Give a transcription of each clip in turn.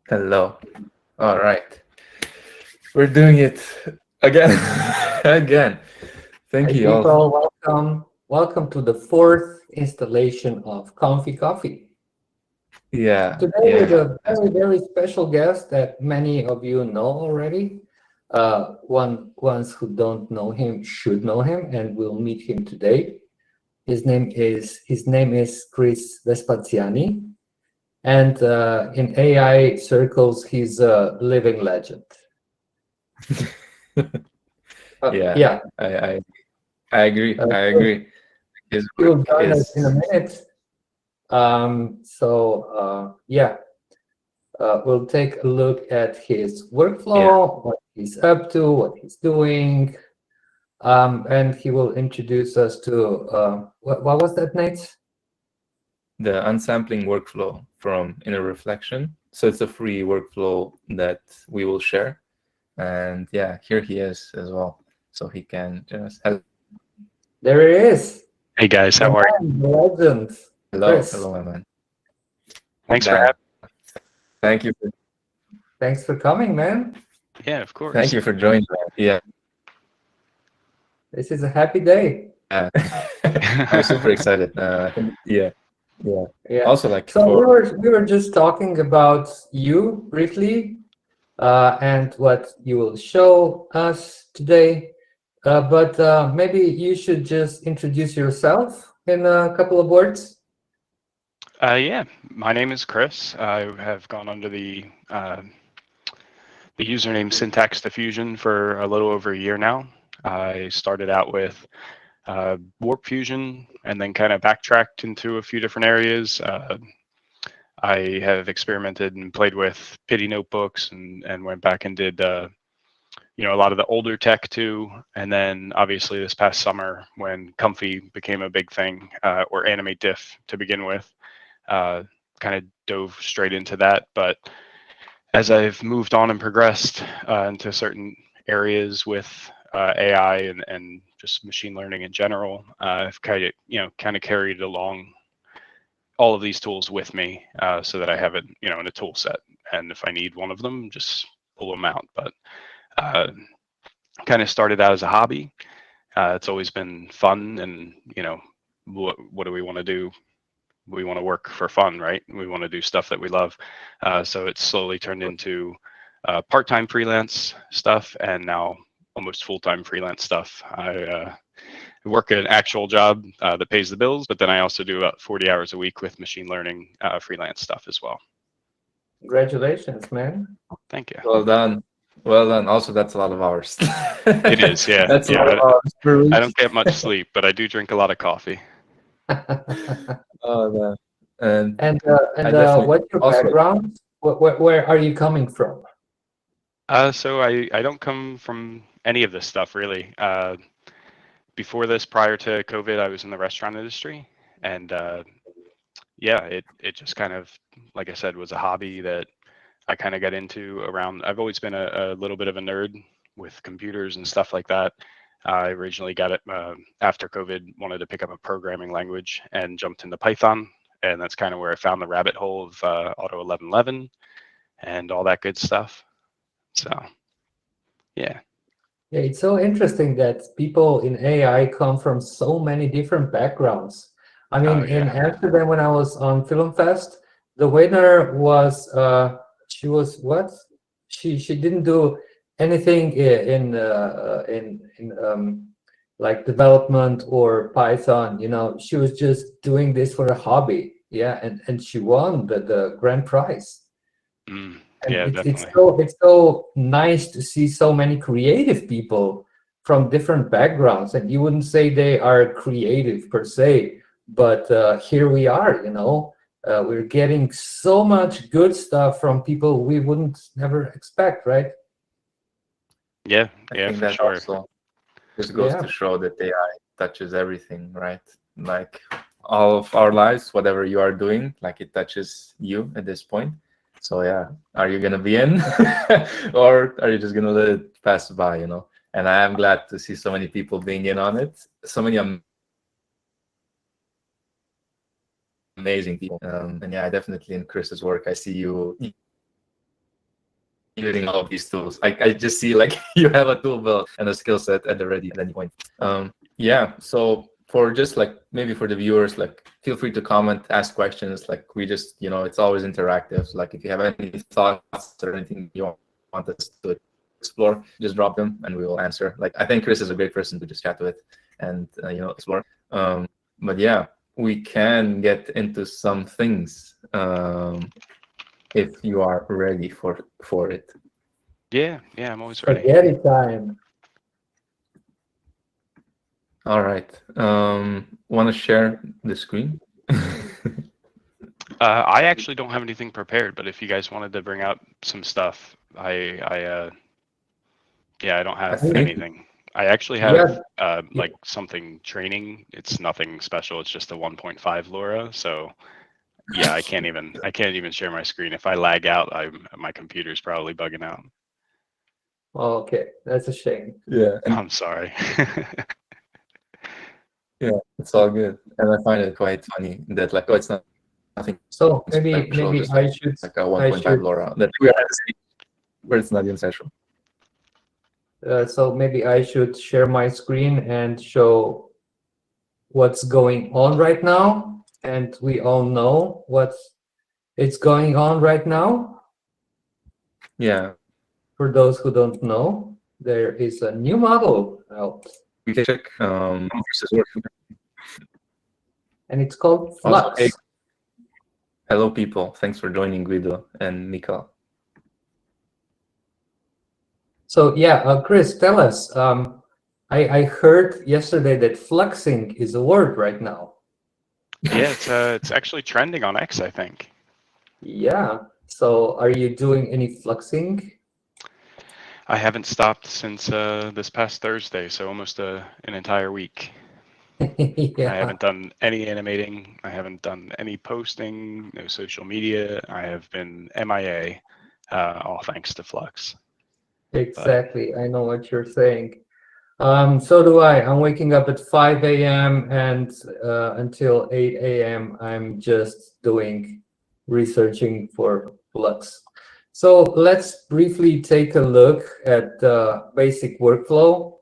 Hello. All right. We're doing it again. Again. Thank Hi, you all. people. Welcome. Welcome to the fourth installation of Comfy Coffee. Yeah. Today, with Yeah. a very, very special guest that many of you know already. Ones who don't know him should know him, and will meet him today. His name is Chris Vespaziani, and in AI circles, he's a living legend. Yeah. Yeah, I agree. I so agree. His he will work join us in a is minute. Yeah, we'll take a look at his yeah, workflow, what he's up to, what he's doing, and he will introduce us to what was that, Nate? the unsampling workflow from Inner Reflection. So it's a free workflow that we will share. And yeah, here he is as well. So he can just There he is, Hey guys, the how are you? man, the legend, hello, Chris. my man. Thanks for Dan, having thank you for Thanks for coming, man. me. Yeah, of thank course. you for joining. Yeah. This is a happy day. Yeah. I'm super excited. Yeah. Yeah. Yeah. Also, like So for we were just talking about you briefly, and what you will show us today. But maybe you should just introduce yourself in a couple of words. Yeah, my name is Chris. I have gone under the username Syntax Diffusion for a little over a year now. I started out with Warp Fusion and then kind of backtracked into a few different areas. I have experimented and played with Pity notebooks and went back and did a lot of the older tech too. And then obviously this past summer when Comfy became a big thing, or Animate Diff to begin with, kind of dove straight into that. But as I've moved on and progressed into certain areas with AI and just machine learning in general, I've kind of carried along all of these tools with me so that I have it, in a tool set. And if I need one of them, just pull them out. But uh, kind of started out as a hobby. It's always been fun, and what do we want to do? We want to work for fun, right? We want to do stuff that we love. So it's slowly turned into part-time freelance stuff, and now almost full-time freelance stuff. I work an actual job that pays the bills, but then I also do about 40 hours a week with machine learning freelance stuff as well. Congratulations, man. Thank you. well done. Well done. Also, that's a lot of hours. It is, yeah, That's a lot yeah. of hours per I week. don't get much sleep, but I do drink a lot of coffee. Oh, man. And And I definitely what's your also background? Where are you coming from? So I don't come from any of this stuff really. Before this, prior to COVID, I was in the restaurant industry, and yeah, it just kind of, like I said, was a hobby that I kind of got into around. I've always been a little bit of a nerd with computers and stuff like that. I originally got it after COVID, wanted to pick up a programming language and jumped into Python, and that's kind of where I found the rabbit hole of Auto 1111 and all that good stuff. So yeah. Yeah, it's so interesting that people in AI come from so many different backgrounds. I Oh mean, in yeah. Amsterdam, when I was on Film Fest, the winner was she was what? She didn't do anything in like development or Python. She was just doing this for a hobby. Yeah, and she won the grand prize. And Yeah, it's definitely. so it's so nice to see so many creative people from different backgrounds, and you wouldn't say they are creative per se, but here we are. We're getting so much good stuff from people we wouldn't never expect, right? Yeah, I yeah, think for that sure. also just goes Yeah, to show that AI touches everything, right? Like all of our lives, whatever you are doing, like it touches you at this point. So yeah, are you gonna be in, or are you just gonna let it pass by? And I am glad to see so many people being in on it. So many amazing people. And yeah, I definitely in Chris's work, I see you using all of these tools. I just see like you have a tool belt and a skill set at the ready at any point. Yeah, so for just like maybe for the viewers, like feel free to comment, ask questions. Like we just, it's always interactive. Like if you have any thoughts or anything you want us to explore, just drop them and we will answer. Like I think Chris is a great person to just chat with and explore. But yeah, we can get into some things if you are ready for it. Yeah, I'm always ready. Spaghetti time. All right. Want to share the screen? I actually don't have anything prepared, but if you guys wanted to bring out some stuff, I don't have anything. I actually have like something training. It's nothing special. It's just a 1.5 LoRa. So yeah, I can't even share my screen. If I lag out, my computer's probably bugging out. Oh, okay, that's a shame. Yeah. I'm sorry. Yeah, it's all good. And I find it quite funny that like, it's not nothing. So maybe just I should like a 1.5 LoRa that we are at the stage where it's not even special. So maybe I should share my screen and show what's going on right now, and we all know it's going on right now. Yeah. For those who don't know, there is a new model out. We can check versus work. And it's called Flux. Hey. Hello, people. Thanks for joining, Guido and Mika. So yeah, Chris, tell us. I heard yesterday that fluxing is a word right now. Yeah, it's actually trending on X, I think. Yeah. So are you doing any fluxing? I haven't stopped since this past Thursday, so almost an entire week. Yeah. I haven't done any animating. I haven't done any posting, no social media. I have been MIA, all thanks to Flux. Exactly. I know what you're saying. So do I. I'm waking up at 5 a.m. and until 8 a.m. I'm just researching for Flux. So let's briefly take a look at the basic workflow.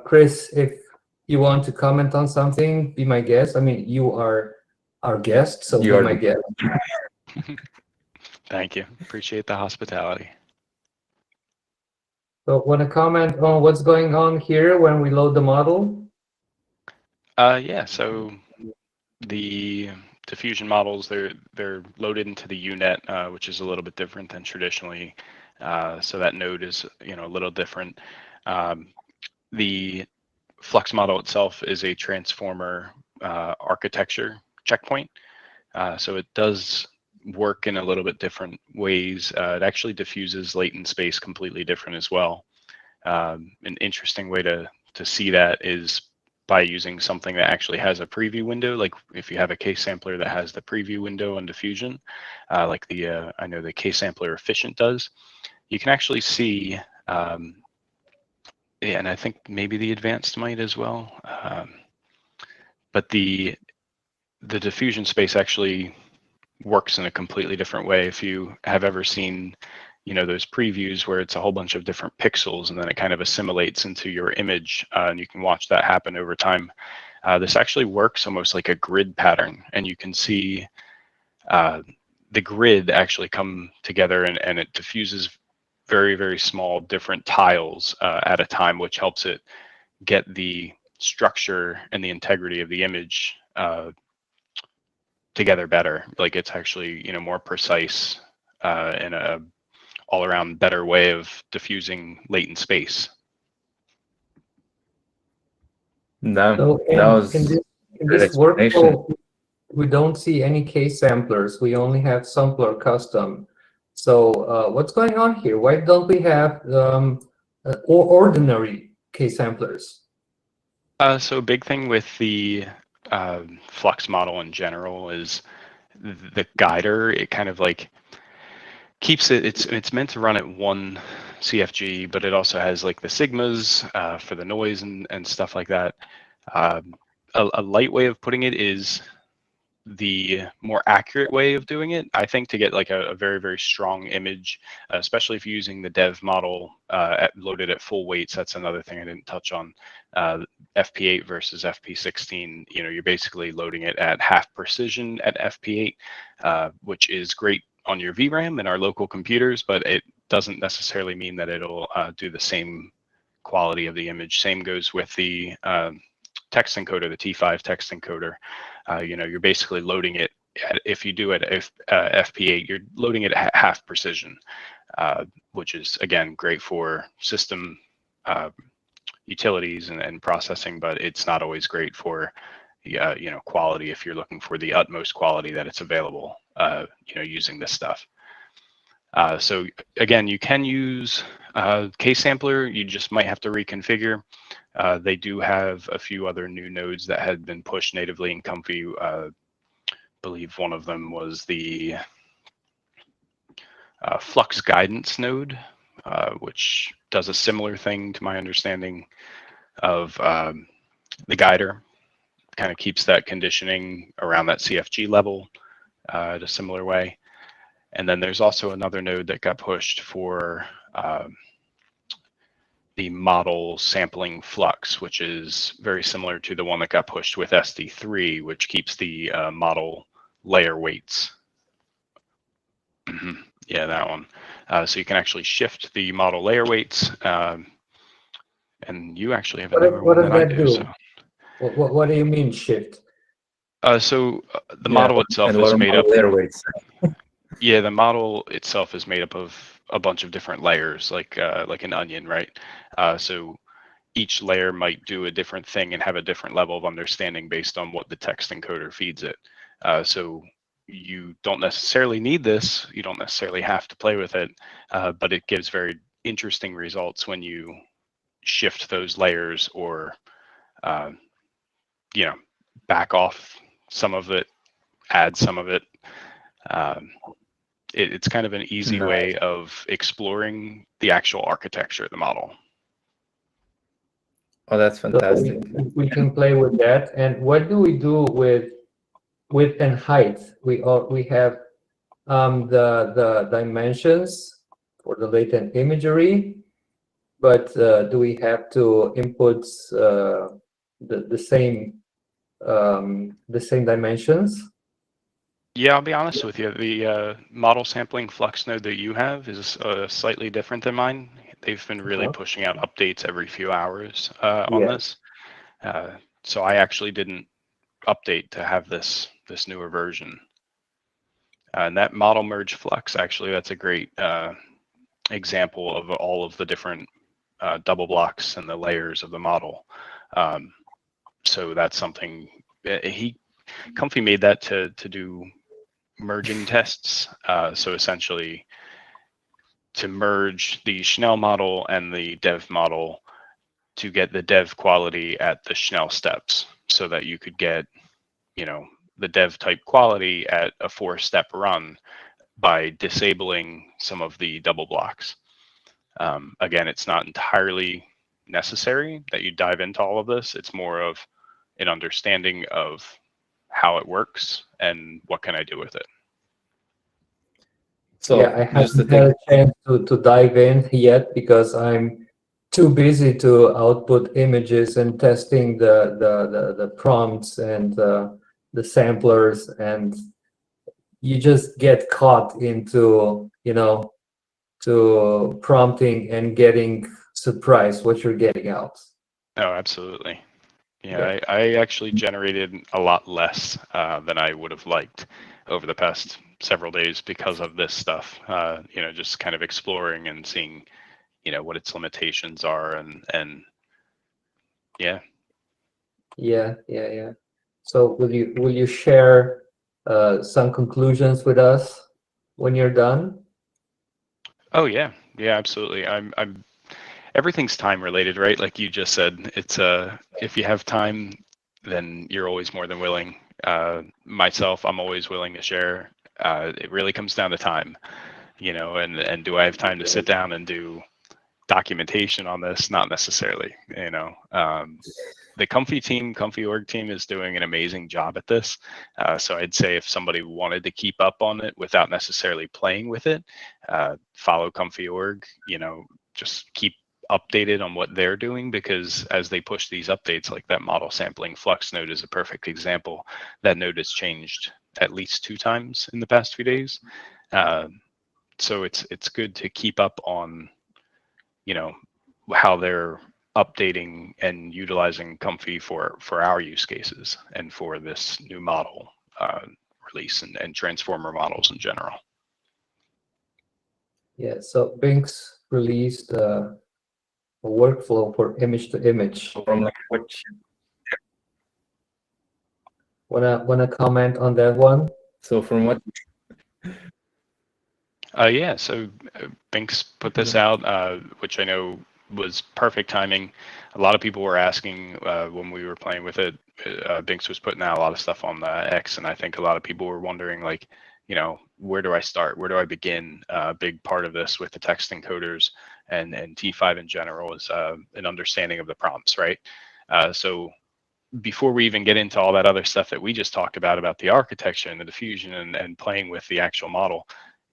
Chris, if you want to comment on something, be my guest. I mean, you are our guest, so be my guest. Thank you. Appreciate the hospitality. So want to comment on what's going on here when we load the model? Yeah, so the diffusion models, they're loaded into the UNet, which is a little bit different than traditionally. So that node is a little different. The Flux model itself is a transformer architecture checkpoint. So it does work in a little bit different ways. It actually diffuses latent space completely different as well. An interesting way to see that is by using something that actually has a preview window. Like if you have a case sampler that has the preview window on diffusion, like I know the case sampler efficient does, you can actually see, yeah, and I think maybe the advanced might as well. But the diffusion space actually works in a completely different way. If you have ever seen, those previews where it's a whole bunch of different pixels and then it kind of assimilates into your image, and you can watch that happen over time. This actually works almost like a grid pattern, and you can see the grid actually come together and it diffuses very, very small different tiles at a time, which helps it get the structure and the integrity of the image together better. Like it's actually more precise and a all around better way of diffusing latent space. So in this workflow, we don't see any case samplers. We only have sampler custom. So what's going on here? Why don't we have ordinary case samplers? So a big thing with the Flux model in general is the guider. It kind of like keeps it. It's meant to run at 1 CFG, but it also has like the sigmas for the noise and stuff like that. A light way of putting it is the more accurate way of doing it, I think, to get like a very, very strong image, especially if you're using the dev model loaded at full weights. That's another thing I didn't touch on. FP8 versus FP16, you're basically loading it at half precision at FP8, which is great on your VRAM and our local computers, but it doesn't necessarily mean that it'll do the same quality of the image. Same goes with the text encoder, the T5 text encoder. You're basically loading it if you do it at FP8, you're loading it at half precision, which is, again, great for system utilities and processing, but it's not always great for quality if you're looking for the utmost quality that it's available using this stuff. So again, you can use case sampler. You just might have to reconfigure. They do have a few other new nodes that had been pushed natively in Comfy. Believe one of them was the Flux guidance node, which does a similar thing to my understanding of the guider. Kind of keeps that conditioning around that CFG level in a similar way. And then there's also another node that got pushed for the model sampling flux, which is very similar to the one that got pushed with SD3, which keeps the model layer weights. Yeah, that one. So you can actually shift the model layer weights. And you actually have another one that I do. So. What do you mean shift? So the model itself is made up. Layer weights. Yeah, the model itself is made up of a bunch of different layers, like an onion, right? So each layer might do a different thing and have a different level of understanding based on what the text encoder feeds it. So you don't necessarily need this. You don't necessarily have to play with it, but it gives very interesting results when you shift those layers or, back off some of it, add some of it. It's kind of an easy way of exploring the actual architecture of the model. Oh, that's fantastic. So we can play with that. And what do we do with width and height? We have the dimensions for the latent imagery, but do we have to input the same dimensions? Yeah, I'll be honest with you. The model sampling flux node that you have is slightly different than mine. They've been really pushing out updates every few hours on this. So I actually didn't update to have this newer version. And that model merge flux, actually, that's a great example of all of the different double blocks and the layers of the model. So that's something Comfy made that to do merging tests. So essentially to merge the Schnell model and the dev model to get the dev quality at the Schnell steps so that you could get, the dev type quality at a 4-step run by disabling some of the double blocks. Again, it's not entirely necessary that you dive into all of this. It's more of an understanding of how it works and what can I do with it. So yeah, I haven't had a chance to dive in yet because I'm too busy to output images and testing the prompts and the samplers, and you just get caught into to prompting and getting surprised what you're getting out. Oh, absolutely. Yeah, I actually generated a lot less than I would have liked over the past several days because of this stuff. Just kind of exploring and seeing, what its limitations are, and yeah. So will you share some conclusions with us when you're done? Oh yeah, absolutely. I'm everything's time related, right? Like you just said, it's if you have time, then you're always more than willing. Myself, I'm always willing to share. It really comes down to time, and do I have time to sit down and do documentation on this? Not necessarily, the Comfy org team is doing an amazing job at this. So I'd say if somebody wanted to keep up on it without necessarily playing with it, follow Comfy org. Just keep updated on what they're doing, because as they push these updates, like that model sampling flux node is a perfect example. That node has changed at least 2 times in the past few days. So it's good to keep up on, how they're updating and utilizing Comfy for our use cases and for this new model release and transformer models in general. Yeah, so Binks released a workflow for image to image. From like what Wanna comment on that one? so from what Yeah, so Binks put this out, which I know was perfect timing. A lot of people were asking when we were playing with it. Binks was putting out a lot of stuff on X, and I think a lot of people were wondering, like, where do I start? Where do I begin? A big part of this with the text encoders and T5 in general is an understanding of the prompts, right? So before we even get into all that other stuff that we just talked about the architecture and the diffusion and playing with the actual model,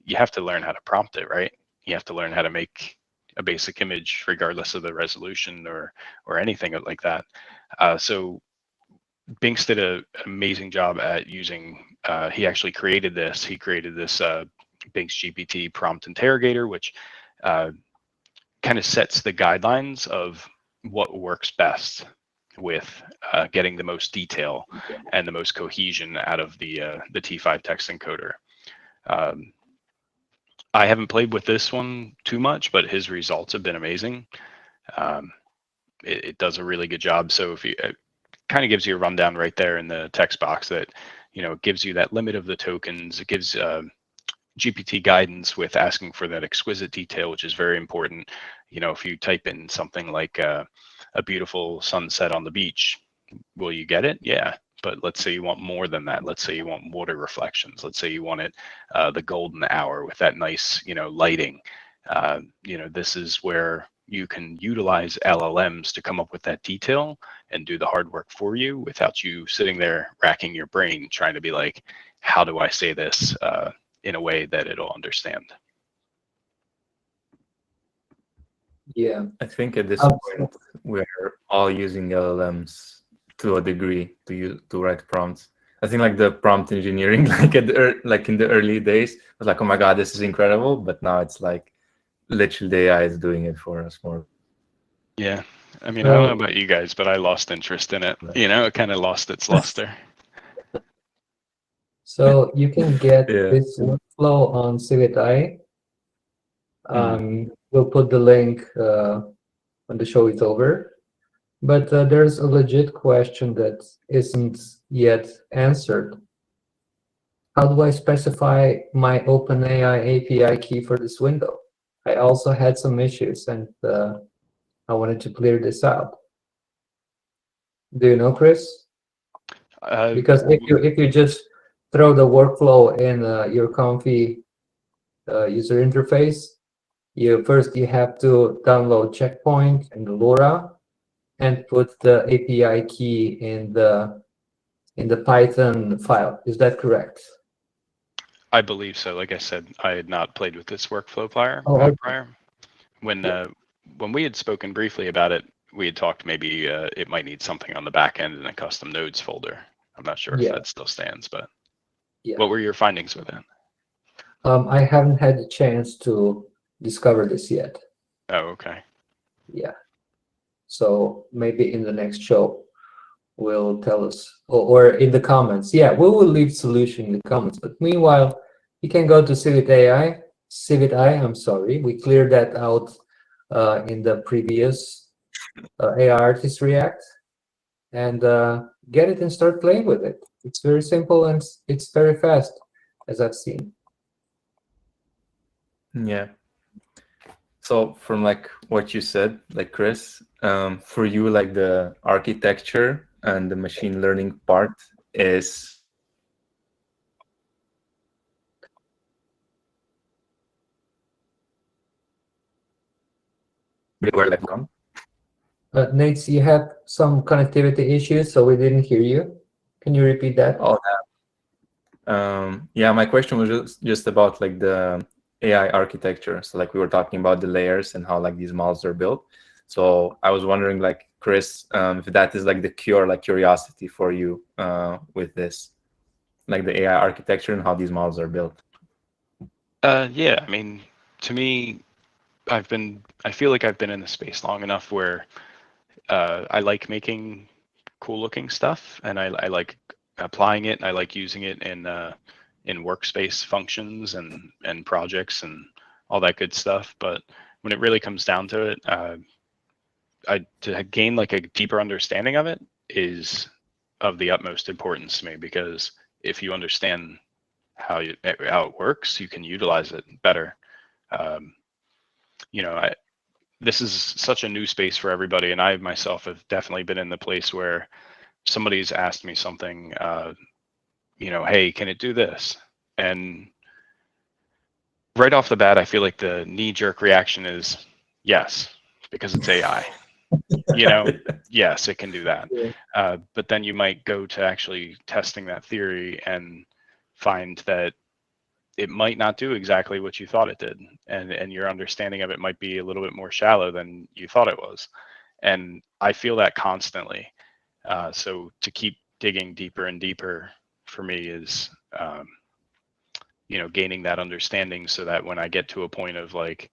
you have to learn how to prompt it, right? You have to learn how to make a basic image regardless of the resolution or anything like that. So Binks did an amazing job at using, he actually created this. He created this Binks GPT prompt interrogator, which kind of sets the guidelines of what works best with getting the most detail and the most cohesion out of the T5 text encoder. I haven't played with this one too much, but his results have been amazing. It does a really good job. So if you kind of gives you a rundown right there in the text box that, it gives you that limit of the tokens. It gives GPT guidance with asking for that exquisite detail, which is very important. If you type in something like a beautiful sunset on the beach, will you get it? Yeah. But let's say you want more than that. Let's say you want water reflections. Let's say you want it the golden hour with that nice, lighting. This is where you can utilize LLMs to come up with that detail and do the hard work for you without you sitting there racking your brain trying to be like, how do I say this in a way that it'll understand? Yeah, I think at this Absolutely. point we're all using LLMs to a degree to write prompts. I think like the prompt engineering, like like in the early days, was like, oh my god, this is incredible. But now it's like literally the AI is doing it for us more. Yeah. I mean, I don't know about you guys, but I lost interest in it. It kind of lost its luster. So you can get Yeah. this workflow on Civitai. We'll put the link when the show is over. But there's a legit question that isn't yet answered. How do I specify my OpenAI API key for this window? I also had some issues, and I wanted to clear this out. Do you know, Chris? Because if you just throw the workflow in your Comfy user interface, you have to download Checkpoint and LoRa and put the API key in the Python file. Is that correct? I believe so. Like I said, I had not played with this workflow prior. When we had spoken briefly about it, we had talked maybe it might need something on the back end in a custom nodes folder. I'm not sure if that still stands, but what were your findings with it? I haven't had the chance to discover this yet. Oh, okay. Yeah. So maybe in the next show, will tell us, or in the comments. Yeah, we will leave solution in the comments. But meanwhile, you can go to Civitai. I'm sorry, we cleared that out in the previous AI Artist React, and get it and start playing with it. It's very simple and it's very fast, as I've seen. Yeah. So from like what you said, like Chris, for you, like the architecture and the machine learning part is where like gone. Nate, you had some connectivity issues, so we didn't hear you. Can you repeat that? Oh, yeah, my question was just about like the AI architecture. So like we were talking about the layers and how like these models are built. So I was wondering, like Chris, if that is like the cure, like curiosity for you with this, like the AI architecture and how these models are built. Yeah, I mean, to me, I feel like I've been in the space long enough where I like making cool looking stuff, and I like applying it, and I like using it in workspace functions and projects and all that good stuff. But when it really comes down to it, to gain like a deeper understanding of it is of the utmost importance to me, because if you understand how it works, you can utilize it better. Um, you know, this is such a new space for everybody, and I myself have definitely been in the place where somebody's asked me something, hey, can it do this? And right off the bat, I feel like the knee-jerk reaction is yes, because it's AI. Yes, it can do that. Yeah. But then you might go to actually testing that theory and find that it might not do exactly what you thought it did, and your understanding of it might be a little bit more shallow than you thought it was. And I feel that constantly. So to keep digging deeper and deeper for me is, gaining that understanding, so that when I get to a point of like,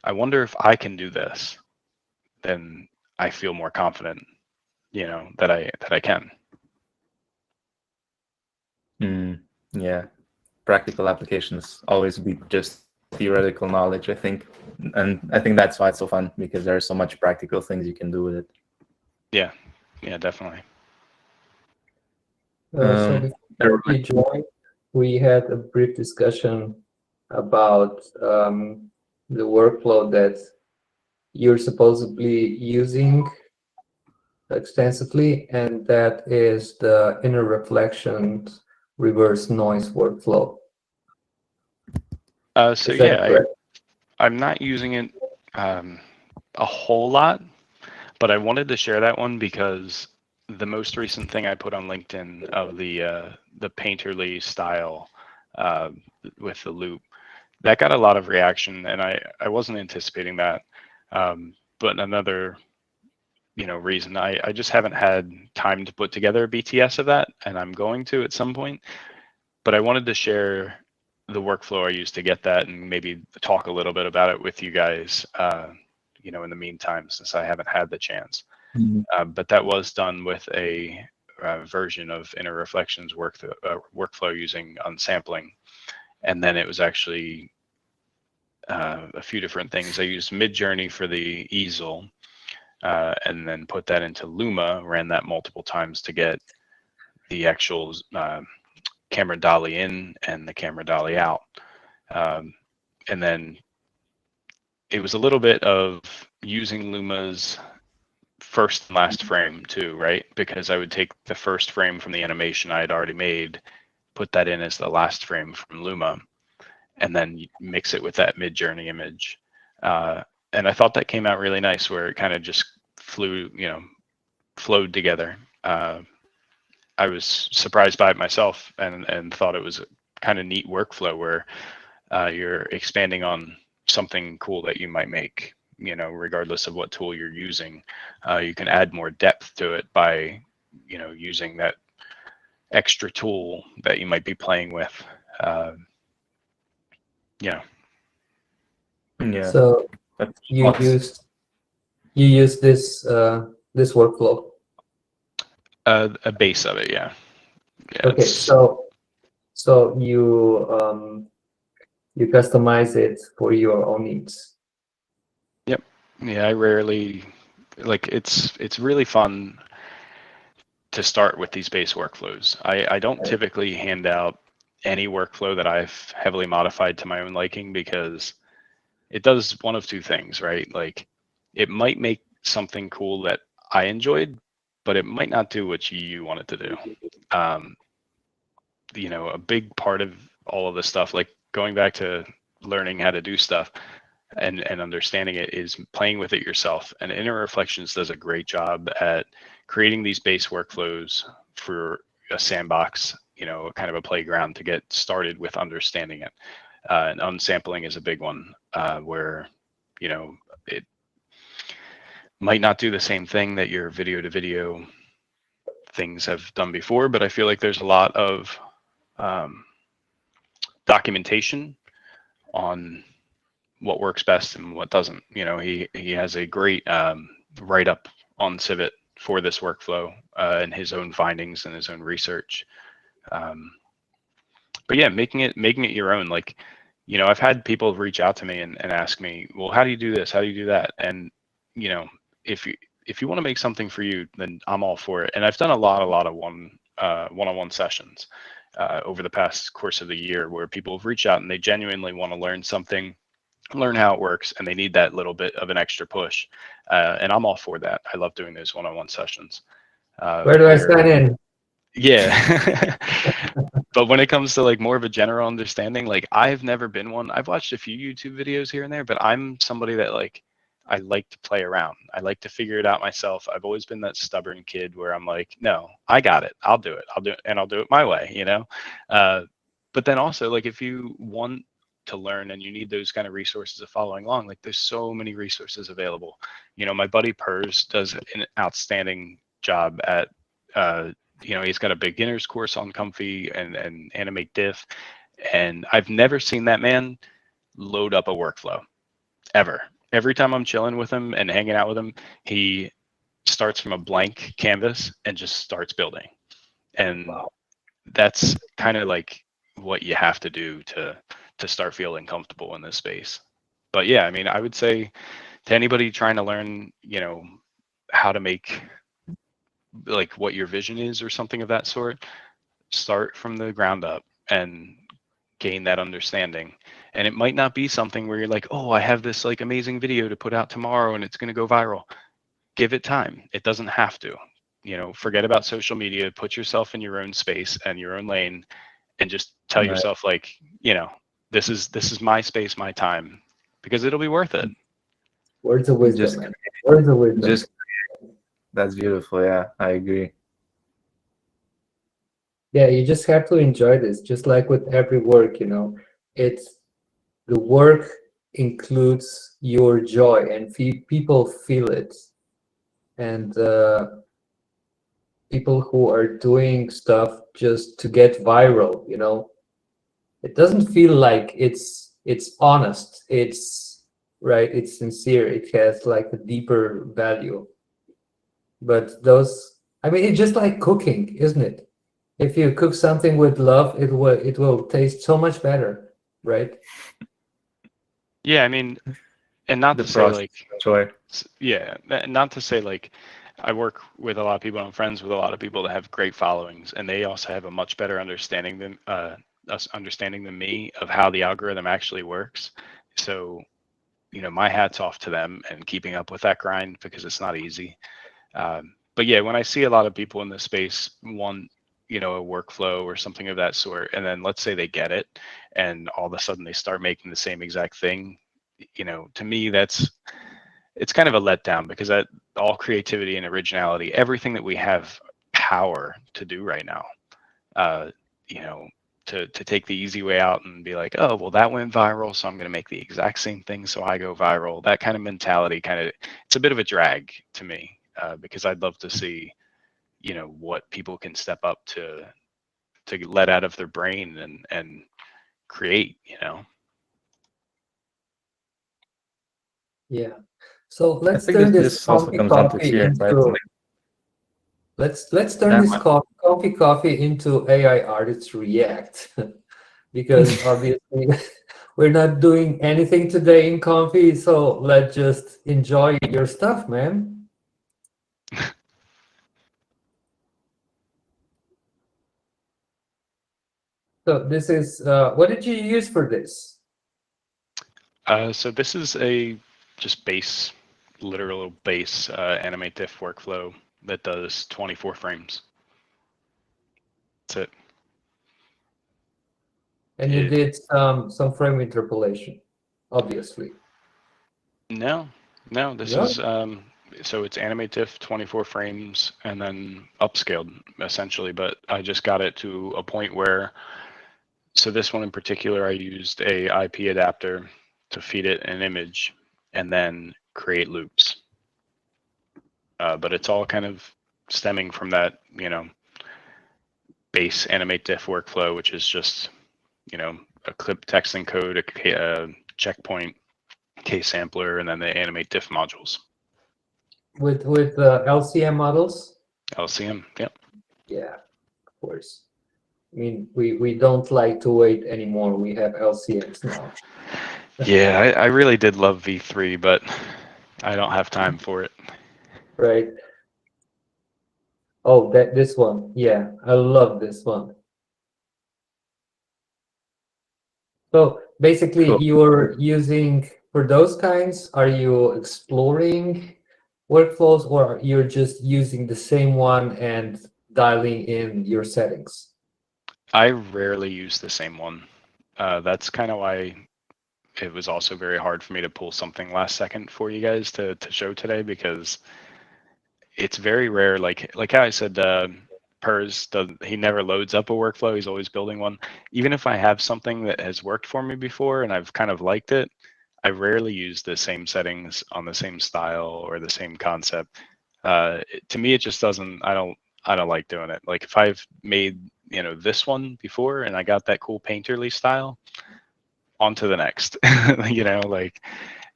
I wonder if I can do this, then I feel more confident, that I can. Yeah, practical applications always beat just theoretical knowledge, I think. And I think that's why it's so fun, because there's so much practical things you can do with it. Yeah, definitely. So before you joined, we had a brief discussion about the workflow that you're supposedly using extensively, and that is the inner reflections reverse noise workflow. So yeah, I'm not using it a whole lot, but I wanted to share that one because the most recent thing I put on LinkedIn of the painterly style with the loop, that got a lot of reaction, and I wasn't anticipating that. But another reason, I just haven't had time to put together a BTS of that, and I'm going to at some point. But I wanted to share the workflow I used to get that, and maybe talk a little bit about it with you guys, in the meantime, since I haven't had the chance. But that was done with a version of Inner Reflections workflow using unsampling. And then it was actually a few different things. I used Midjourney for the easel, and then put that into Luma, ran that multiple times to get the actual camera dolly in and the camera dolly out. And then it was a little bit of using Luma's first and last frame too, right? Because I would take the first frame from the animation I had already made, put that in as the last frame from Luma, and then mix it with that Midjourney image. And I thought that came out really nice, where it kind of just flowed together. I was surprised by it myself, and thought it was a kind of neat workflow where you're expanding on something cool that you might make, regardless of what tool you're using. You can add more depth to it by, using that extra tool that you might be playing with. Yeah. So you use this this workflow. A base of it, yeah. Okay, so you customize it for your own needs. Yep. Yeah, I rarely it's really fun to start with these base workflows. I don't typically hand out any workflow that I've heavily modified to my own liking, because it does one of two things, right? Like, it might make something cool that I enjoyed, but it might not do what you want it to do. A big part of all of this stuff, like going back to learning how to do stuff, and understanding it is playing with it yourself. And Inner Reflections does a great job at creating these base workflows for a sandbox, you know, kind of a playground to get started with understanding it. And unsampling is a big one, where, you know, it might not do the same thing that your video to video things have done before, but I feel like there's a lot of documentation on what works best and what doesn't. You know, he has a great write up on Civet for this workflow and his own findings and his own research. But yeah, making it your own. Like, you know, I've had people reach out to me and ask me, well, how do you do this? How do you do that? And, you know, if you want to make something for you, then I'm all for it. And I've done a lot of one-on-one sessions over the past course of the year where people have reached out and they genuinely want to learn something, learn how it works, and they need that little bit of an extra push. And I'm all for that. I love doing those one-on-one sessions. Where do I sign in? Yeah. But when it comes to like more of a general understanding, like I've never been one. I've watched a few YouTube videos here and there, but I'm somebody that like, I like to play around. I like to figure it out myself. I've always been that stubborn kid where I'm like, no, I got it. I'll do it. And I'll do it my way, you know? But then also like, if you want to learn and you need those kind of resources of following along, like there's so many resources available. You know, my buddy Pers does an outstanding job at, you know, he's got a beginner's course on Comfy and Animate Diff, and I've never seen that man load up a workflow ever. Every time I'm chilling with him and hanging out with him, he starts from a blank canvas and just starts building. And that's kind of like what you have to do to start feeling comfortable in this space. But yeah, I mean, I would say to anybody trying to learn, you know, how to make like what your vision is or something of that sort, start from the ground up and gain that understanding. And it might not be something where you're like, oh, I have this like amazing video to put out tomorrow and it's going to go viral. Give it time. It doesn't have to. You know, forget about social media, put yourself in your own space and your own lane, and just tell Right. yourself like, you know, this is my space, my time, because it'll be worth it. Words of wisdom, Just, man. Words of wisdom. just that's beautiful. Yeah, I agree. Yeah, you just have to enjoy this, just like with every work, you know. It's the work includes your joy, and people feel it. And people who are doing stuff just to get viral, you know, it doesn't feel like it's honest. It's right. It's sincere. It has like a deeper value. But those, I mean, it's just like cooking, isn't it? If you cook something with love, it will taste so much better, right? Yeah, I mean, and not The to say process, like, joy. yeah, not to say like, I work with a lot of people. I'm friends with a lot of people that have great followings, and they also have a much better understanding than us understanding than me of how the algorithm actually works. So, you know, my hat's off to them and keeping up with that grind because it's not easy. But yeah, when I see a lot of people in this space want, you know, a workflow or something of that sort, and then let's say they get it, and all of a sudden they start making the same exact thing, you know, to me it's kind of a letdown because that all creativity and originality, everything that we have power to do right now, you know, to take the easy way out and be like, oh, well, that went viral, so I'm going to make the exact same thing so I go viral. That kind of mentality it's a bit of a drag to me because I'd love to see, you know, what people can step up to let out of their brain and create, you know. Yeah. So I let's think turn this this also comes down to fear, right? into let's turn this coffee into AI artists react because obviously we're not doing anything today in Comfy, so let's just enjoy your stuff, man. So this is what did you use for this? So this is a just base, literal base animate diff workflow that does 24 frames. That's it. And you did some frame interpolation, obviously. No, no, this No? is so it's animate diff 24 frames and then upscaled essentially, but I just got it to a point where, so this one in particular, I used a IP adapter to feed it an image and then create loops. But it's all kind of stemming from that, base animate diff workflow, which is just, a clip text encode, a checkpoint, case sampler, and then the animate diff modules. With LCM models? LCM, yep. Yeah, of course. I mean, we don't like to wait anymore. We have LCMs now. Yeah, I really did love V3, but I don't have time for it. Right. Oh, this one. Yeah, I love this one. So basically, Cool. you're using, for those kinds, are you exploring workflows, or you're just using the same one and dialing in your settings? I rarely use the same one. That's kind of why it was also very hard for me to pull something last second for you guys to show today, because it's very rare. Like how I said, Pers, he never loads up a workflow. He's always building one. Even if I have something that has worked for me before and I've kind of liked it, I rarely use the same settings on the same style or the same concept. To me, it just doesn't. I don't like doing it. Like if I've made this one before and I got that cool painterly style, on to the next. Like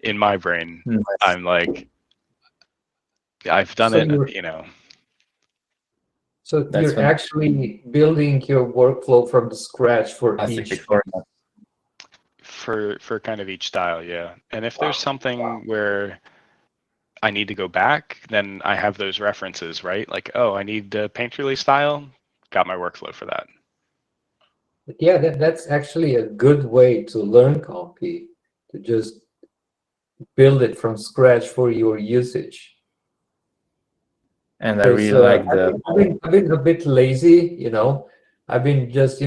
in my brain, Nice. I'm like, I've done So it. So That's you're fantastic. actually building your workflow from the scratch for each. Format. For kind of each style, yeah. And if there's something where I need to go back, then I have those references, right? Like, oh, I need the painterly style, got my workflow for that. Yeah, that's actually a good way to learn copy, to just build it from scratch for your usage. And I really like the I've been a bit lazy, I've been just,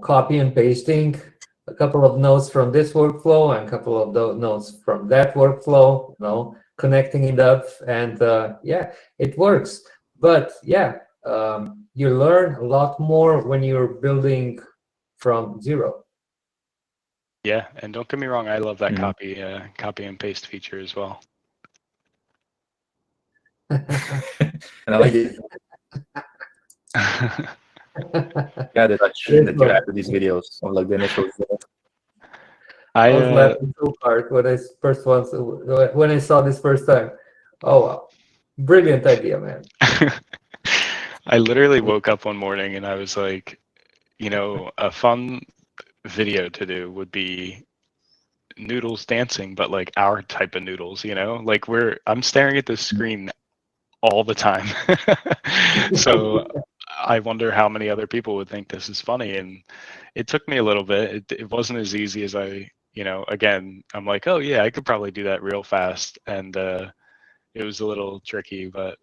copy and pasting a couple of notes from this workflow and a couple of those notes from that workflow, connecting it up, and yeah, it works. But yeah, you learn a lot more when you're building from zero. Yeah, and don't get me wrong, I love that Mhm. copy and paste feature as well. And I like it. Yeah, the touch that you add to these videos of like the initial. I was laughing so hard when when I saw this first time. Oh wow, brilliant idea, man. I literally woke up one morning and I was like, a fun video to do would be noodles dancing, but like our type of noodles, like I'm staring at this screen all the time. So I wonder how many other people would think this is funny. And it took me a little bit. It wasn't as easy as again, I'm like, oh yeah, I could probably do that real fast. And it was a little tricky, but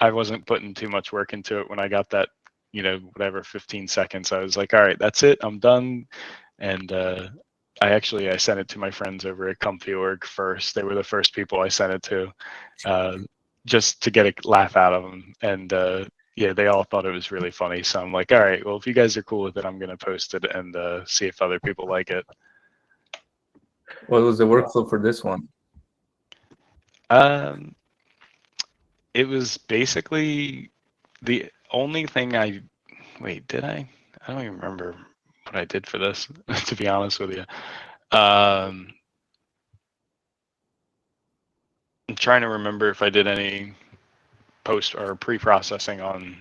I wasn't putting too much work into it when I got that, whatever, 15 seconds. I was like, all right, that's it. I'm done. And I sent it to my friends over at Comfy.org first. They were the first people I sent it to, just to get a laugh out of them. And yeah, they all thought it was really funny. So I'm like, all right, well, if you guys are cool with it, I'm going to post it and see if other people like it. What was the workflow for this one? It was basically the only thing did I? I don't even remember what I did for this, to be honest with you. I'm trying to remember if I did any post or pre-processing on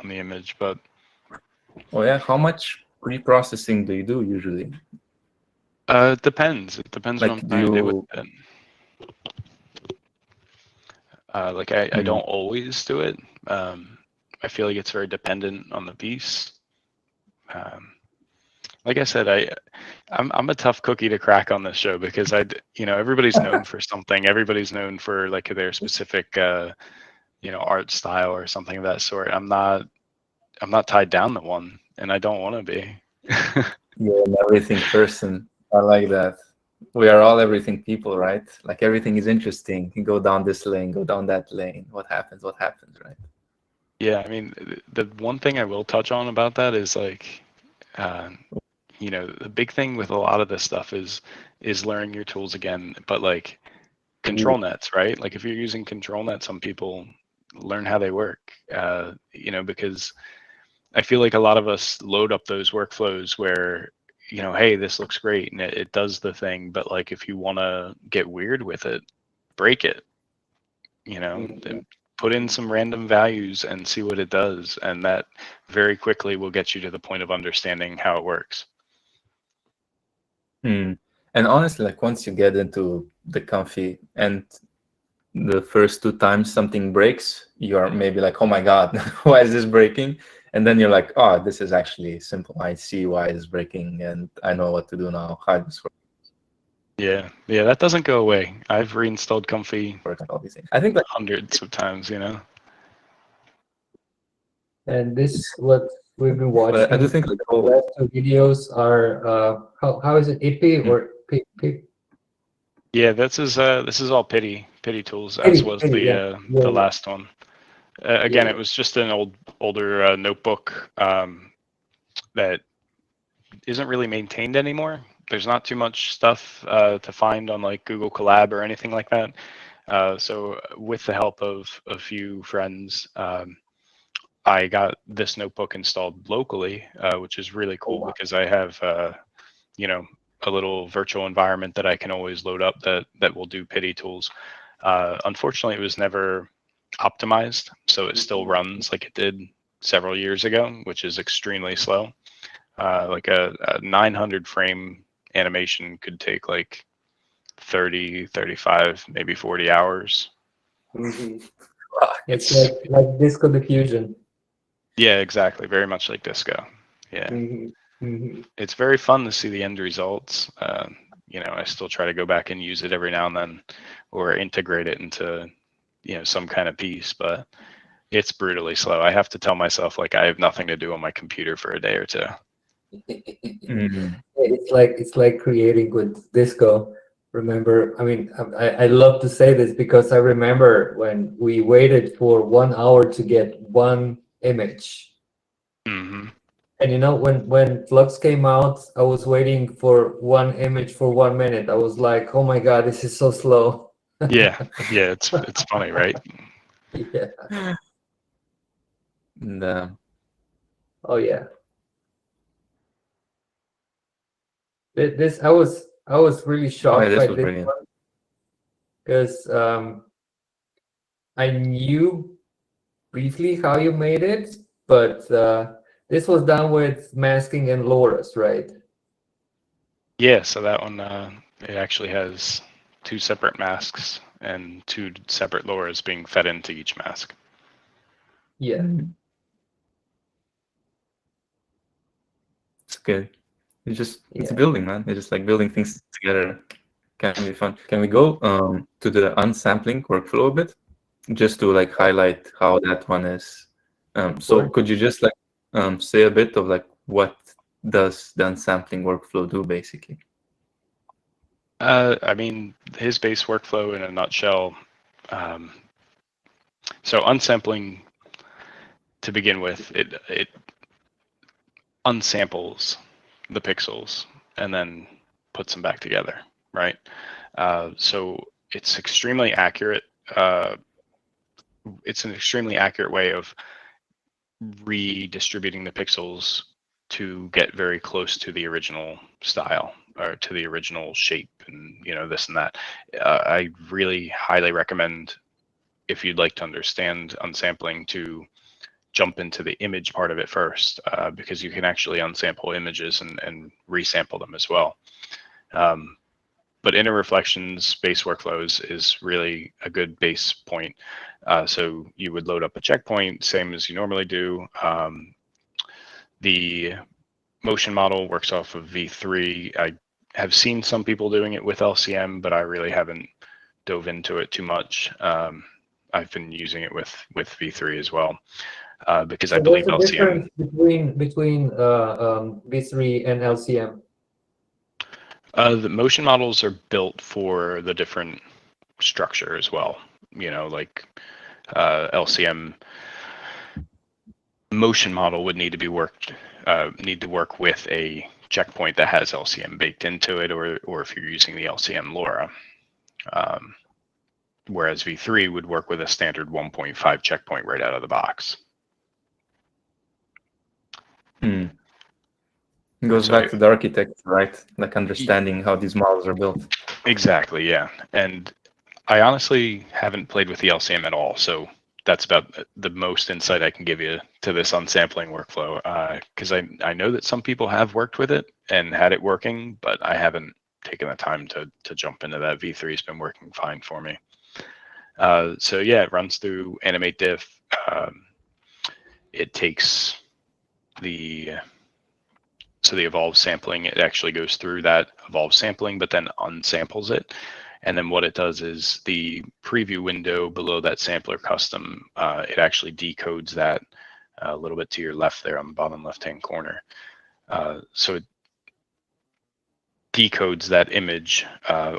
the image, but Oh yeah, how much pre-processing do you do usually? it depends. It depends Like, what I'm trying to do with it. I don't Mm. always do it. I feel like it's very dependent on the piece. Like I said, I'm a tough cookie to crack on this show because everybody's known for something. Everybody's known for like their specific art style or something of that sort. I'm not tied down to one, and I don't want to be. You're an everything person. I like that. we are all everything people, right? Like everything is interesting. You go down this lane, go down that lane. What happens? What happens, right? Yeah, I mean, the one thing I will touch on about that is like, uh, you know, the big thing with a lot of this stuff is learning your tools again. But like control nets, right? Like if you're using control nets, some people learn how they work. You know, because I feel like a lot of us load up those workflows where, you know, hey, this looks great and it does the thing, but like if you want to get weird with it, break it, you know, and put in some random values and see what it does, and that very quickly will get you to the point of understanding how it works. And honestly, like once you get into the comfy and the first 2 times something breaks, you are maybe like, oh my God, why is this breaking? And then you're like, oh, this is actually simple. I see why it's breaking and I know what to do now, how this Yeah, that doesn't go away. I've reinstalled Comfy works, all these things. I think like hundreds of times, you know. And this what we've been but I do watching. think like The last two videos are how is it IP or P? Yeah, this is all pity tools, as was Pity, yeah. Yeah, the yeah. last one. Again, Yeah. it was just an older notebook that isn't really maintained anymore. There's not too much stuff to find on like Google Colab or anything like that. So with the help of a few friends, I got this notebook installed locally, which is really cool because I have you know, a little virtual environment that I can always load up that will do pity tools. Unfortunately, it was never optimized, so it still runs like it did several years ago, which is extremely slow. Like a 900 frame animation could take like 30, 35, maybe 40 hours. It's like disco diffusion. Yeah, exactly. Very much like disco. Yeah. It's very fun to see the end results. You know, I still try to go back and use it every now and then or integrate it into, you know, some kind of piece, but it's brutally slow. I have to tell myself like I have nothing to do on my computer for a day or two. It's like creating with disco. Remember, I mean, I love to say this because I remember when we waited for 1 hour to get one image. And you know, when Flux came out, I was waiting for one image for 1 minute. I was like, oh my God, this is so slow. Yeah, it's funny, right? Yeah. and, Oh yeah. This I was really shocked this by was this brilliant. one because I knew briefly how you made it, but this was done with masking and loras, right? Yeah, so that one it actually has 2 separate masks and 2 separate loras being fed into each mask. Yeah. It's good. It's Yeah. building, man. It's just like building things together. Can be fun. Can we go to the unsampling workflow a bit, just to like highlight how that one is? So Sure. could you just like say a bit of like what does the unsampling workflow do basically? I mean, his base workflow in a nutshell. So unsampling, to begin with, it unsamples the pixels and then puts them back together, right? So it's extremely accurate. It's an extremely accurate way of redistributing the pixels to get very close to the original style or to the original shape and, you know, this and that. I really highly recommend, if you'd like to understand unsampling, to jump into the image part of it first, because you can actually unsample images and resample them as well. But inner reflections base workflows is really a good base point. So you would load up a checkpoint, same as you normally do. The motion model works off of V3. I have seen some people doing it with LCM, but I really haven't dove into it too much. I've been using it with V3 as well, because I believe What's the LCM. difference between V3 and LCM? The motion models are built for the different structure as well. You know, like LCM motion model would need to be worked, need to work with a checkpoint that has LCM baked into it, or if you're using the LCM LoRa. Whereas V3 would work with a standard 1.5 checkpoint right out of the box. It goes back to the architect, right? Like understanding how these models are built. Exactly, yeah. And I honestly haven't played with the LCM at all, so that's about the most insight I can give you to this unsampling workflow. Because I know that some people have worked with it and had it working, but I haven't taken the time to jump into that. V3's been working fine for me. So yeah, it runs through animate diff. It takes the evolve sampling. It actually goes through that evolve sampling, but then unsamples it. And then what it does is the preview window below that sampler custom, it actually decodes that a little bit to your left there on the bottom left-hand corner. So it decodes that image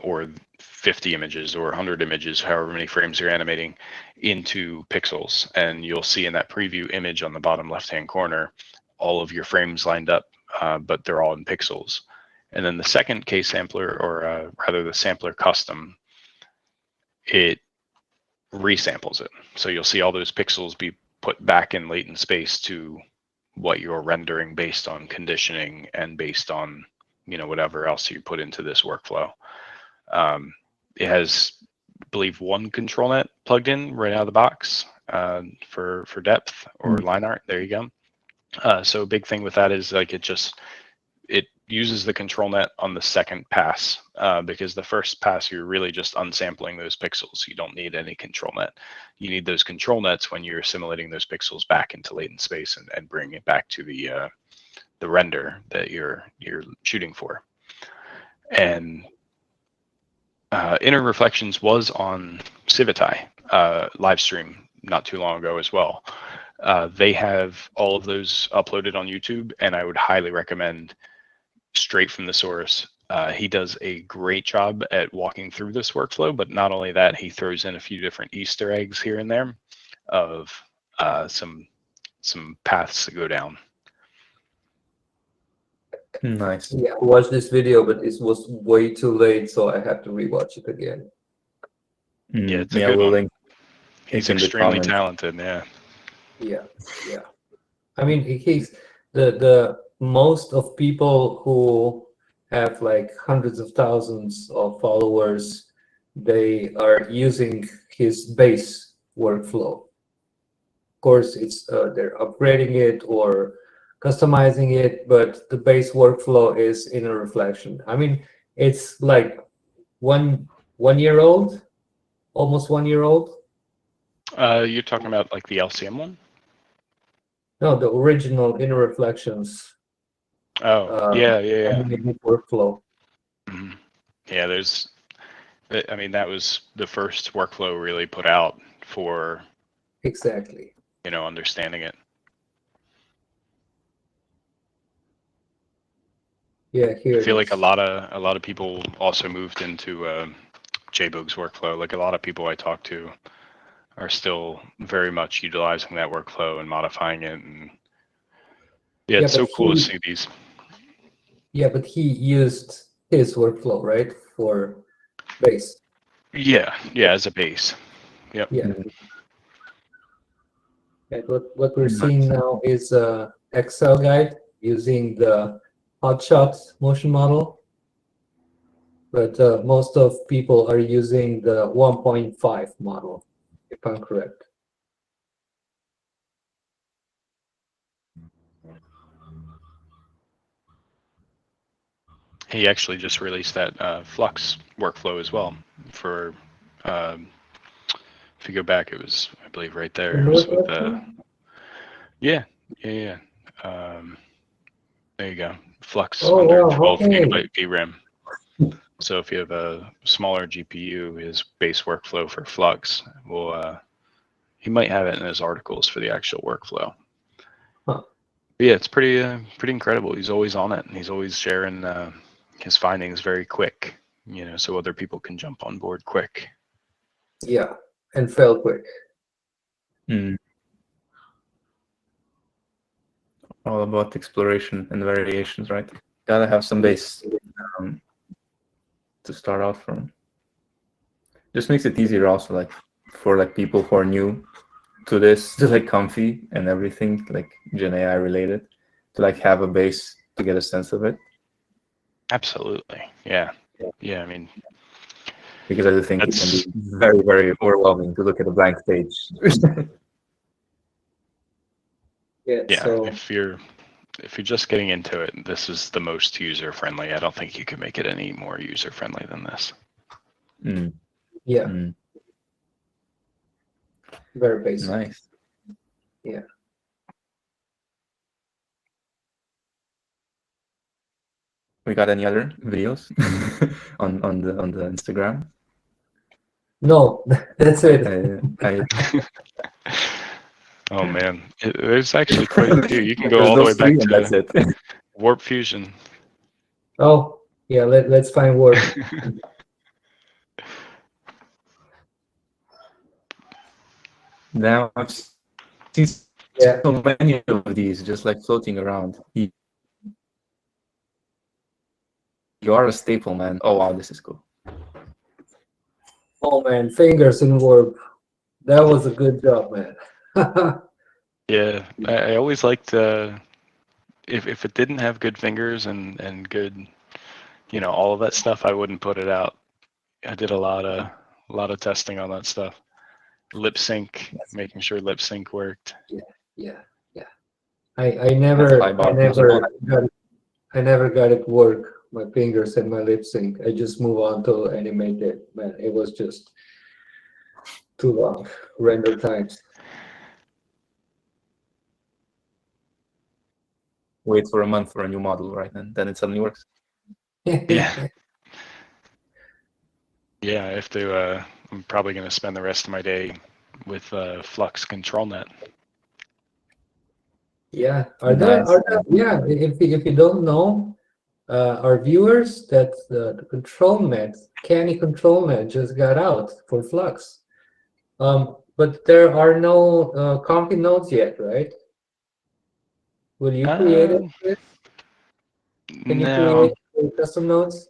or 50 images or 100 images, however many frames you're animating, into pixels. And you'll see in that preview image on the bottom left-hand corner, all of your frames lined up, but they're all in pixels. And then the second K sampler, or rather the sampler custom, it resamples it. So you'll see all those pixels be put back in latent space to what you're rendering based on conditioning and based on, you know, whatever else you put into this workflow. It has, I believe, one control net plugged in right out of the box for depth or line art. There you go. So a big thing with that is like it uses the control net on the second pass because the first pass you're really just unsampling those pixels. You don't need any control net. You need those control nets when you're assimilating those pixels back into latent space and bringing it back to the render that you're shooting for. And Inner Reflections was on Civitai live stream not too long ago as well. They have all of those uploaded on YouTube, and I would highly recommend straight from the source. He does a great job at walking through this workflow, but not only that, he throws in a few different Easter eggs here and there of some paths to go down. Nice. Yeah, I watched this video, but it was way too late, so I had to rewatch it again. Yeah, it's a Yeah, good we'll one. link. He's in the extremely comments. talented. Yeah. Yeah. I mean, he's the most of people who have like hundreds of thousands of followers, they are using his base workflow. Of course, it's they're upgrading it or customizing it, but the base workflow is Inner Reflection. I mean, it's like one year old, almost 1 year old. You're talking about like the LCM one? No, the original Inner Reflections. Oh, yeah. Animated workflow. Mm-hmm. Yeah, I mean, that was the first workflow really put out for Exactly. You know, understanding it. Yeah, here I feel it like is. a lot of people also moved into JBoog's workflow. Like a lot of people I talk to are still very much utilizing that workflow and modifying it. And yeah, it's so cool to see these. Yeah, but he used his workflow, right, for base. Yeah, as a base. Yep. Yeah. And what we're seeing now is a Excel guide using the hotshot motion model, but most of people are using the 1.5 model, if I'm correct. He actually just released that Flux workflow as well for, if you go back, it was, I believe, right there. It was with yeah. There you go. Flux under 12 gigabyte VRAM. So if you have a smaller GPU, his base workflow for Flux will, he might have it in his articles for the actual workflow. Huh. But yeah, it's pretty incredible. He's always on it, and he's always sharing his findings very quick, so other people can jump on board quick. Yeah, and fail quick. Mm. All about exploration and variations, right? Gotta have some base to start out from. Just makes it easier also, like for like people who are new to this, to like comfy and everything, like Gen AI related, to like have a base to get a sense of it. Absolutely. Yeah. I mean, because I do think it can be very, very overwhelming to look at a blank page. Yeah, So if you're just getting into it, this is the most user friendly. I don't think you can make it any more user friendly than this. yeah, Mm. very basic. Nice. Yeah. We got any other videos on the Instagram? No, that's it. Oh man, there's actually quite a few. You can go all the way back to that's it. Warp Fusion. Oh, yeah, let's find work. Now I've seen so many of these just like floating around. You are a staple, man. Oh wow, this is cool. Oh man, fingers in warp. That was a good job, man. Yeah, I always liked if it didn't have good fingers and good, all of that stuff, I wouldn't put it out. I did a lot of testing on that stuff. Lip sync, making sure lip sync worked. Yeah. I never got it work. My fingers and my lip sync. I just move on to animate it. Man, it was just too long. Render times. Wait for a month for a new model, right? And then it suddenly works. Yeah. Yeah, I have to. I'm probably going to spend the rest of my day with Flux ControlNet. Yeah. Yeah. If you don't know, our viewers, that the ControlNet, Canny ControlNet just got out for Flux. But there are no Comfy nodes yet, right? Will you create it? Can you No. create custom nodes?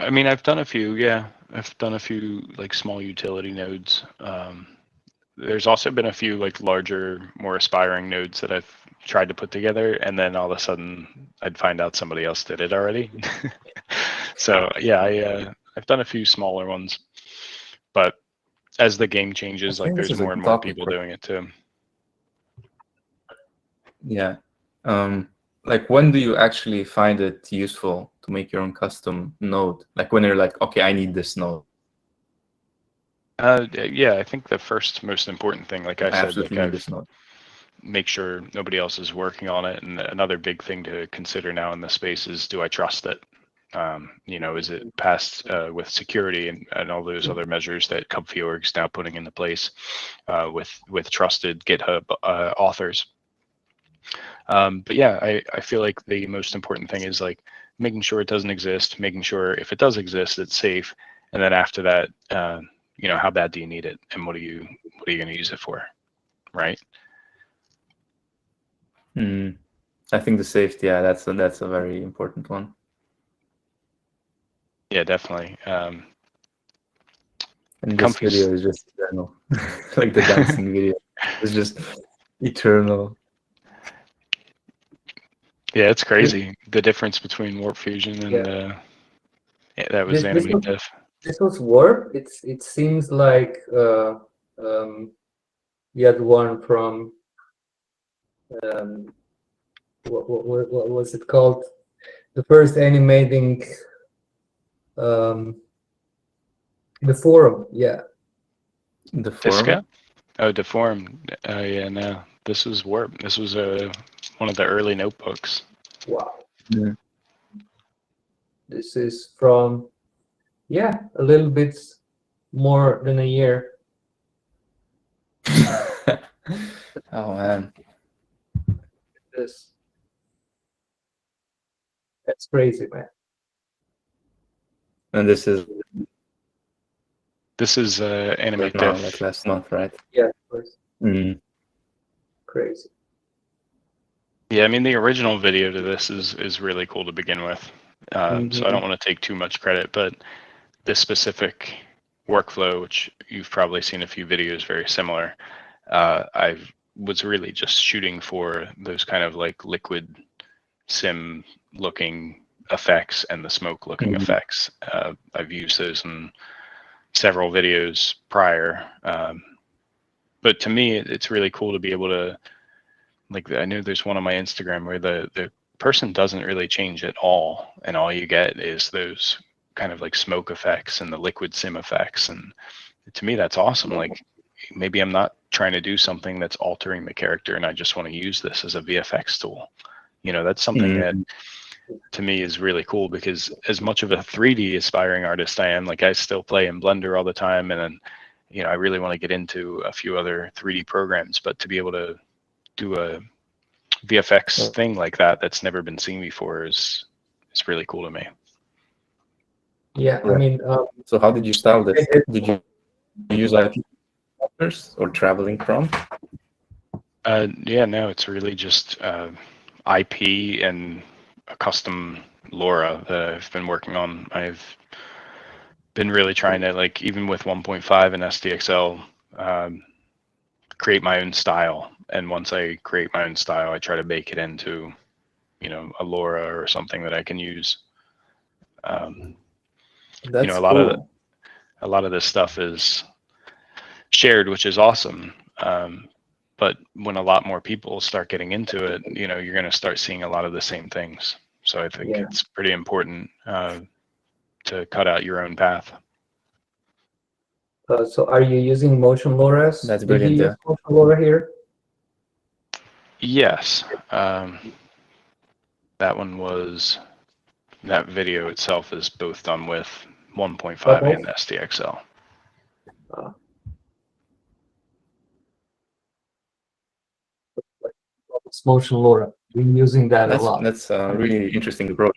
I mean, I've done a few. Yeah, I've done a few like small utility nodes. There's also been a few like larger, more aspiring nodes that I've tried to put together, and then all of a sudden I'd find out somebody else did it already. So yeah, I've done a few smaller ones, but as the game changes, like there's more and more people doing it too. Yeah. Like when do you actually find it useful to make your own custom node? Like when you're like, okay, I need this node. Yeah, I think the first most important thing, like I said, like need this node. Make sure nobody else is working on it. And another big thing to consider now in the space is, do I trust it? Is it passed with security and all those other measures that Comfy.org's now putting into place with trusted GitHub authors. But yeah, I feel like the most important thing is like making sure it doesn't exist, making sure if it does exist, it's safe, and then after that, how bad do you need it, and what are you going to use it for, right? I think the safety, yeah, that's a very important one. Yeah, definitely. And this video is just eternal. Like the dancing video is just eternal. Yeah, it's crazy, the difference between Warp Fusion and that was Animate Diff. This was Warp. It seems like the other one from what was it called? The first animating the forum, yeah. The forum? Oh, Deform. Yeah, no. This was Warp. This was one of the early notebooks. Wow. Yeah. This is from, a little bit more than a year. Oh man. That's crazy, man. And this is Animate now, Diff. like last month, right? Yeah, of course. Mm. Crazy. Yeah, I mean the original video to this is really cool to begin with. So I don't want to take too much credit, but this specific workflow, which you've probably seen a few videos very similar, I was really just shooting for those kind of like liquid sim looking effects and the smoke looking effects. I've used those in several videos prior. But to me, it's really cool to be able to, like, I know there's one on my Instagram where the person doesn't really change at all, and all you get is those kind of like smoke effects and the liquid sim effects. And to me, that's awesome. Like, maybe I'm not trying to do something that's altering the character, and I just want to use this as a VFX tool. You know, that's something that to me is really cool, because as much of a 3D aspiring artist I am, like I still play in Blender all the time, and then, you know, I really want to get into a few other 3D programs, but to be able to do a VFX thing like that that's never been seen before is really cool to me. Yeah, I mean, so how did you style this? Did you use IP or traveling prompt? Yeah, no, it's really just IP and a custom LoRa that I've been working on. I've been really trying to, like, even with 1.5 and SDXL, create my own style. And once I create my own style, I try to bake it into, you know, a LoRa or something that I can use. That's you know, cool. a lot of this stuff is shared, which is awesome. But when a lot more people start getting into it, you know, you're going to start seeing a lot of the same things. So I think it's pretty important to cut out your own path. So are you using motion LoRa's? That's brilliant. Did you use motion LoRa here? Yes. That video itself is both done with 1.5 and SDXL. It's motion LoRa. We're using that a lot. That's a really interesting approach.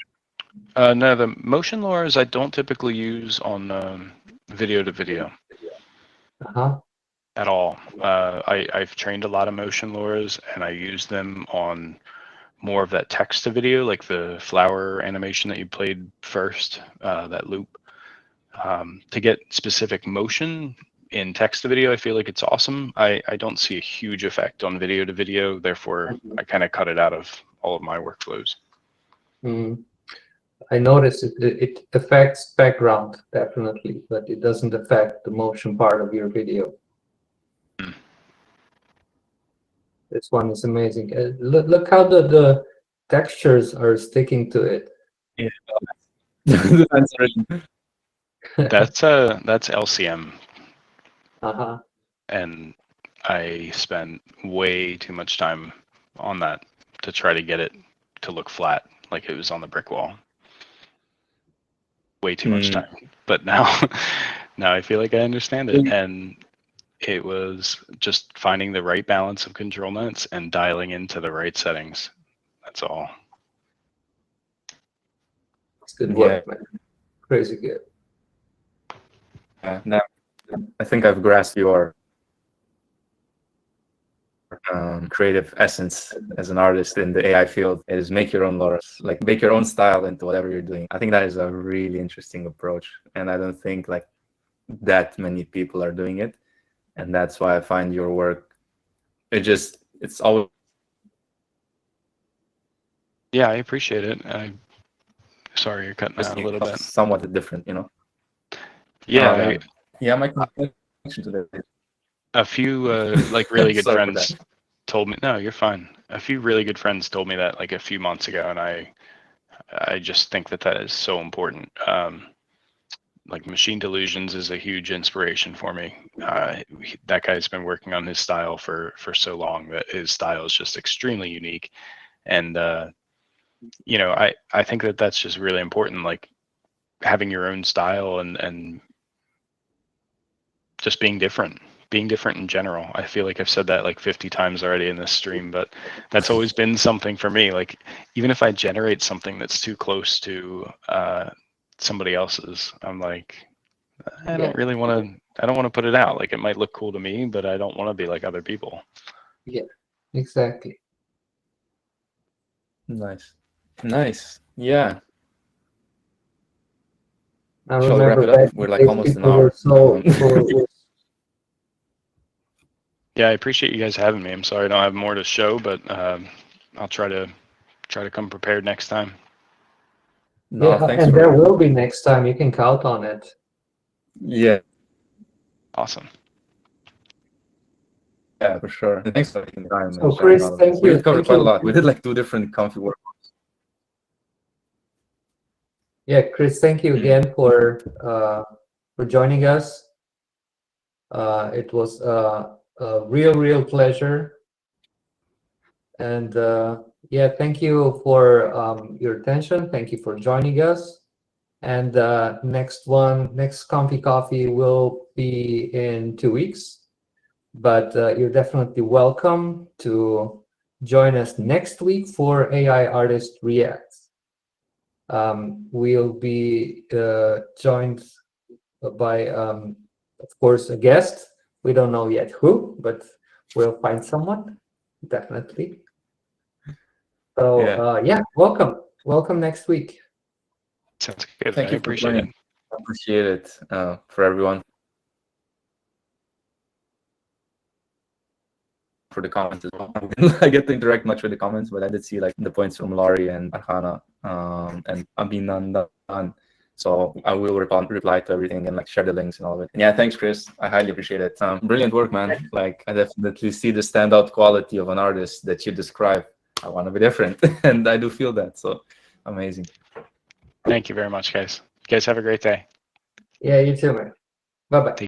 No, the motion LoRa's I don't typically use on video to video at all. I've trained a lot of motion LoRa's, and I use them on more of that text to video, like the flower animation that you played first, that loop. To get specific motion in text to video, I feel like it's awesome. I don't see a huge effect on video to video, therefore I kind of cut it out of all of my workflows. I noticed it affects background, definitely, but it doesn't affect the motion part of your video. This one is amazing. Look how the textures are sticking to it. Yeah. That's LCM. And I spent way too much time on that to try to get it to look flat, like it was on the brick wall. Way too much time. But now I feel like I understand it, and it was just finding the right balance of control nets and dialing into the right settings. That's all. It's good work, man. Crazy good. Now, I think I've grasped your creative essence as an artist in the AI field. Is make your own LoRa's, like make your own style into whatever you're doing. I think that is a really interesting approach, and I don't think like that many people are doing it, and that's why I find your work. It's always. Yeah, I appreciate it. Sorry, you're cutting out a little bit. Somewhat different, you know. Yeah, my connection to that. A few like really good friends told me. No, you're fine. A few really good friends told me that like a few months ago, and I just think that is so important. Like Machine Delusions is a huge inspiration for me. That guy's been working on his style for so long that his style is just extremely unique, and you know, I think that's just really important. Like having your own style and just being different in general. I feel like I've said that like 50 times already in this stream, but that's always been something for me. Like even if I generate something that's too close to somebody else's. I'm like, I don't really want to. I don't want to put it out. Like, it might look cool to me, but I don't want to be like other people. Yeah, exactly. Nice. Nice. Yeah. I Shall we wrap remember it up? back We're in like days almost an people were hour. so were Yeah, I appreciate you guys having me. I'm sorry I don't have more to show, but I'll try to come prepared next time. No, yeah, thanks and for there will be next time. You can count on it. yeah, Awesome. yeah, for sure. And thanks for taking the time So and sharing Chris, all of this. thank We you. did cover Thank quite a you. lot. We did like 2 different comfy work. Yeah, Chris, thank you again for joining us. It was a real pleasure. And yeah, thank you for your attention. Thank you for joining us. And next Comfy Coffee will be in 2 weeks. But you're definitely welcome to join us next week for AI Artist Reacts. We'll be joined by, of course, a guest. We don't know yet who, but we'll find someone, definitely. So yeah, welcome next week. Sounds good. Thank I you for appreciate joining. it. I appreciate it for everyone. For the comments as well. I get to interact much with the comments, but I did see like the points from Laurie and Arhana and Abhinandan. So I will reply to everything and like share the links and all of it. And yeah, thanks, Chris. I highly appreciate it. Brilliant work, man. Like I definitely see the standout quality of an artist that you describe. I want to be different, and I do feel that. So amazing. Thank you very much, guys. You guys have a great day. Yeah, you too, man. Bye-bye.